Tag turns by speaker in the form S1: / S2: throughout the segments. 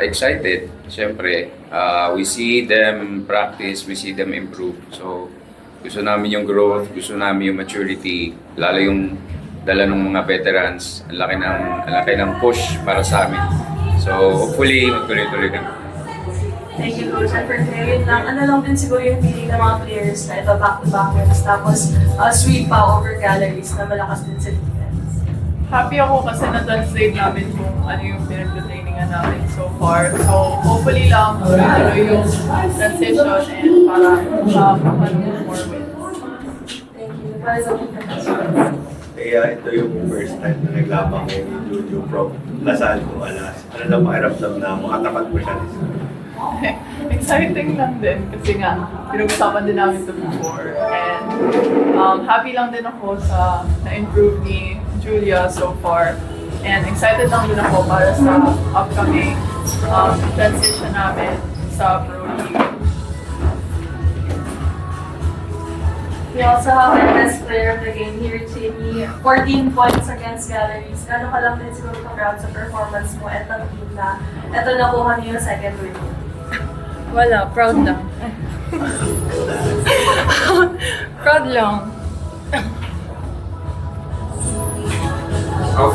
S1: Excited. Siyempre, we see them practice, we see them improve. So, gusto namin yung growth, gusto namin yung maturity, lalo yung dala ng mga veterans. Ang laki ng push para sa amin. So, hopefully, magtuloy-tuloy kami.
S2: Thank you, Coach. And for today, ano lang din siguro yung feeling ng mga players na ito back-to-back wins, tapos sweep pa over galleries na malakas din sa defense.
S3: Happy ako kasi na-translate namin kung ano yung pinag-trainingan namin so far. So, hopefully lang tuloy-tuloy yung transition and para makakamit more wins.
S2: Thank you. Para sa
S4: Kaya ito yung first time na naglabang kayo ni Jojo from Lasal to Alas. Ano lang makiramdam na makatapat mo siya this time?
S3: Exciting lang din kasi nga pinag-usapan din namin ito before. And happy lang din ako sa na-improve ni Julia so far. And excited lang din ako para sa upcoming transition namin sa Pro League.
S2: We also have our best player of the game here, Chinny. 14 points against galleries. Gano'n ka lang din siguro ka-proud sa performance mo at ng team na ito nakuha niyo yung second win.
S5: Wala, proud lang. Proud lang.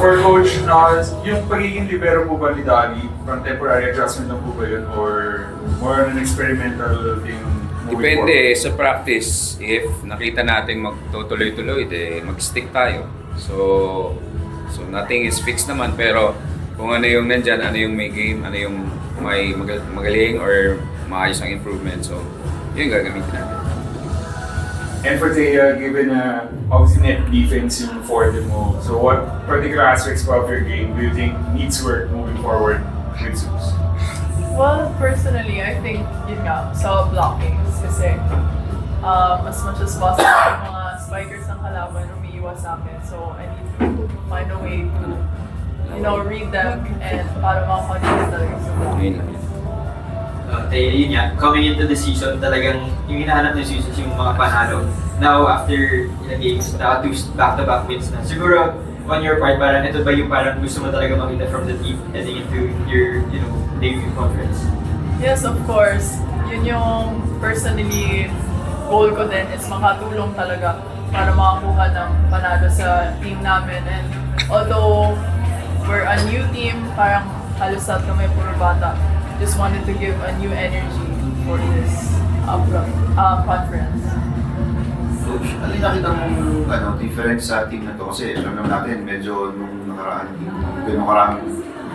S6: For Coach, yung pagiging libero po ba ni Dali, from temporary adjustment lang po ba yun or more on an experimental thing moving
S1: Depende sa practice. If nakita natin magtutuloy-tuloy, mag-stick tayo. So nothing is fixed naman, pero kung ano yung nandyan, ano yung may game, ano yung may magaling or maayos ang improvement. So, yun gagamitin natin.
S6: And for Thea, given obviously net defense yung forte mo, so what particular aspects of your game do you think needs work moving forward with Zeus?
S3: Well, personally, I think yun nga, sa blocking kasi as much as possible, yung mga spikers ng kalaban umiiwas sa akin. So, I need to find a way to, read them and para makakontrol talaga sa blocking.
S1: Yun lang.
S7: Yun nga, coming into the season, talagang yung hinahanap ng season yung mga panalo. Now, after ilang games, two back-to-back wins na. Siguro, on your part, parang ito ba yung parang gusto mo talaga makita from the team heading into your, debut conference?
S3: Yes, of course. Yun yung personally goal ko din is makatulong talaga para makakuha ng panalo sa team namin. And although we're a new team, parang halos lahat kami puro bata. Just wanted to give a new energy for this conference.
S8: Coach, ano yung nakita mong difference sa team na to? Kasi alam naman natin, medyo nung nakaraan, gano'ng karami,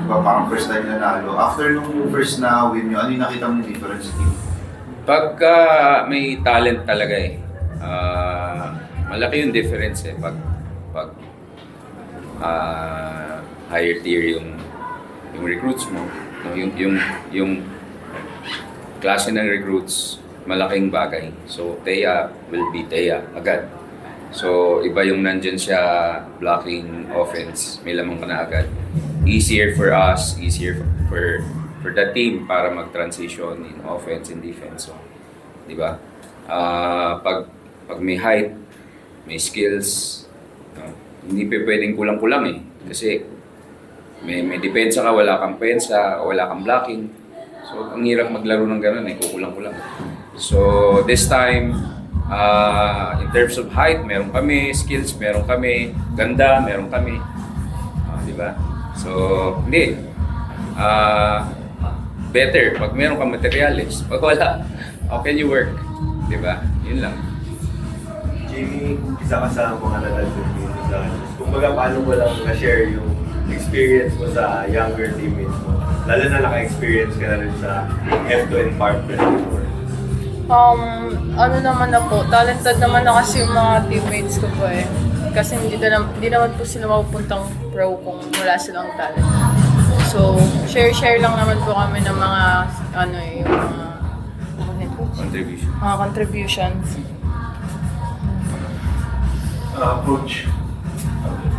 S8: parang first time na nalo. After nung first na win nyo, ano yung nakita mong difference sa team?
S1: Pagka may talent talaga malaki yung difference pag higher tier yung recruits mo, yung klase ng recruits, malaking bagay. So Thea will be Thea agad. So iba yung nandyan siya blocking offense, may lamang ka na agad. Easier for us, easier for the team para mag-transition in offense and defense. So, di ba? Pag may height, may skills, hindi pwedeng kulang-kulang kasi may depensa ka, wala kang pensa, wala kang blocking. So, ang hirap maglaro ng gano'n kukulang-kulang. So, this time, in terms of height, meron kami, skills, meron kami, ganda, meron kami. Di ba? So, hindi. Better pag meron kang materials. Pag wala, how can you work? Di ba? Yun lang.
S4: Jamie, isa ka sa mga nalalagod dito sa Alas. Kumbaga, paano mo lang na-share yung experience mo sa younger teammates mo? Lalo na naka-experience ka na rin sa F2 and partner before.
S5: Ano naman na po, talented naman na kasi yung mga teammates ko po Kasi hindi naman po sila mapupuntang pro kung wala silang talent. So, share lang naman po kami ng mga, yung mga
S1: Contribution.
S5: mga contributions.
S9: Coach,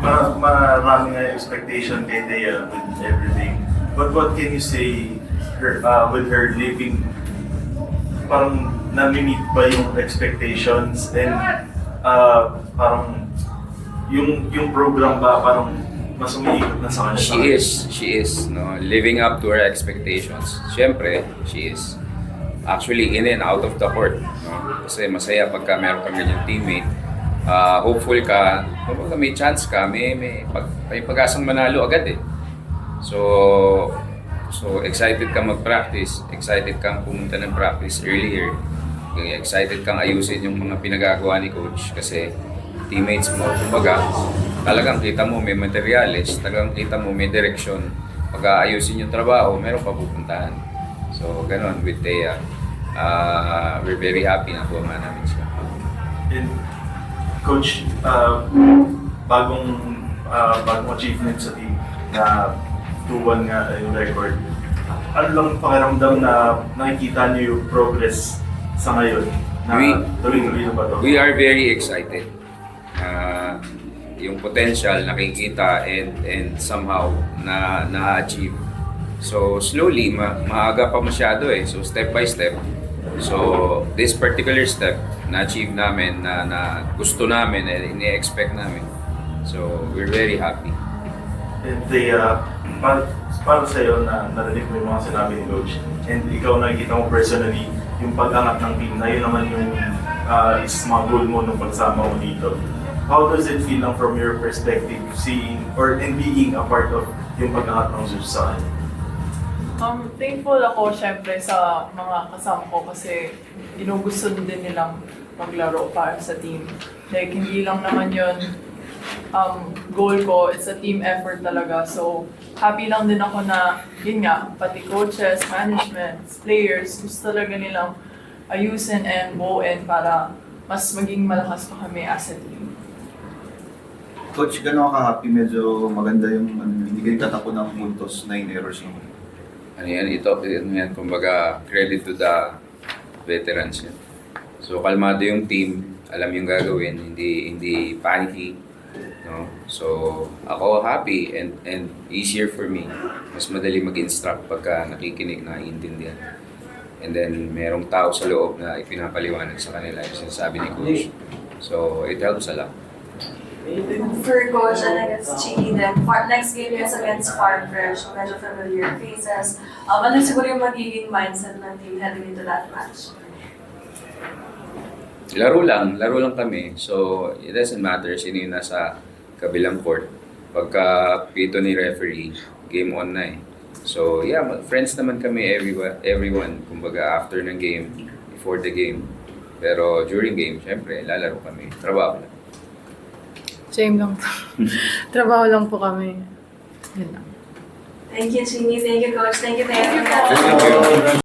S9: marami nga expectation kay Thea with everything. But what can you say with her leaving? Parang nami-meet ba yung expectations? And parang yung program ba parang mas umiikot na sa kanya.
S1: She is, no, living up to her expectations. Siyempre, she is. Actually, in and out of the court, no? Kasi masaya pagka meron kang ganyan teammate. Hopeful ka, kapag may chance ka, may pag-asang manalo agad eh. So excited kang mag-practice, excited kang pumunta ng practice earlier, excited kang ayusin yung mga pinagagawa ni coach kasi teammates mo, kumbaga, talagang kita mo may materials, talagang kita mo may direksyon. Pag aayusin yung trabaho, meron pa pupuntahan. So, ganun with Thea. We're very happy na kuha nga namin siya.
S9: And coach, bagong achievement sa team na 2-1 nga yung record. Ano lang pakiramdam na nakikita niyo yung progress sa ngayon? Na tuloy-tuloy na ba to?
S1: We are very excited. Yung potential nakikita and somehow na-achieve. So slowly, maaga pa masyado eh. So step by step. So this particular step na-achieve namin na gusto namin and ini-expect namin. So we're very happy.
S9: And they, para sa'yo na narinig mo yung mga sinabi ni Coach and ikaw nakikita mo personally yung pag-angat ng team na yun naman yung is mga goal mo nung pagsama mo dito. How does it feel lang from your perspective seeing or and being a part of yung pag-angat ng Zeus sa akin?
S3: Thankful ako syempre sa mga kasama ko kasi ginugusto din nilang maglaro para sa team. Like, hindi lang naman yun goal ko, it's a team effort talaga. So, happy lang din ako na, yun nga, pati coaches, management, players, gusto talaga nilang ayusin and buuin para mas maging malakas pa kami as a team.
S8: Coach, gano'n ka-happy? Medyo maganda yung hindi kayo tatapo ng puntos, 9 errors naman.
S1: Ano yan, kumbaga, credit to the veterans yan. So, kalmado yung team, alam yung gagawin, hindi panicky. No? So, ako happy and easier for me. Mas madali mag-instruct pagka nakikinig, naiintindihan. And then, merong tao sa loob na ipinapaliwanag sa kanila yung sinasabi ni Coach. So, it helps a lot.
S2: For Coach and against Chini, then next game is against Farm Fresh, medyo familiar faces. Ano siguro yung magiging mindset ng team heading into that match?
S1: Laro lang kami. So, it doesn't matter sino yung nasa kabilang court. Pagka pito ni referee, game on na eh. So, yeah, friends naman kami everyone. Kumbaga, after ng game, before the game. Pero during game, syempre, lalaro kami. Trabaho lang.
S5: Same lang. Trabaho lang po kami. Yun lang.
S2: Thank you, Chini. Thank you, Coach. Thank you, Thank you.
S1: Thank you.